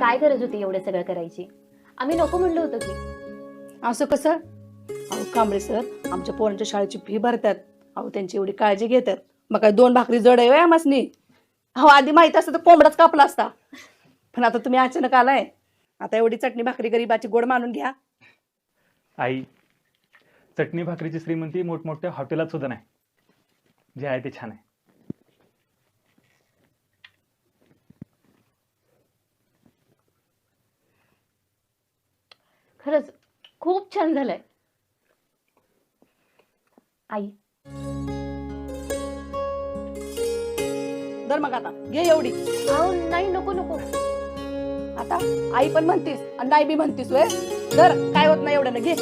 काय गरज होती एवढं सगळं करायची? आम्ही नको म्हणलो होतो की. असं कसं? अहो कांबळे सर आमच्या पोरांच्या शाळेची फी भरतात, अहो त्यांची एवढी काळजी घेतात, मग काय 2 भाकरी जड आहे आम्हासनी? अहो आधी माहित असतं तर कोंबडाच कापला असता. पण आता तुम्ही अचानक आलाय, आता एवढी चटणी भाकरी गरीबाची गोड मानून घ्या. आई, चटणी भाकरीची श्रीमंती मोठमोठ्या हॉटेलात सुद्धा नाही. जे आहे ते छान आहे. खरंच खूप छान झालंय. आई दर मग आता घे एवढी. अहो नाही, नको नको. आता आई पण म्हणतीस आणि नाही बी म्हणतीस, होय? दर काय होत नाही एवढं ना, घे.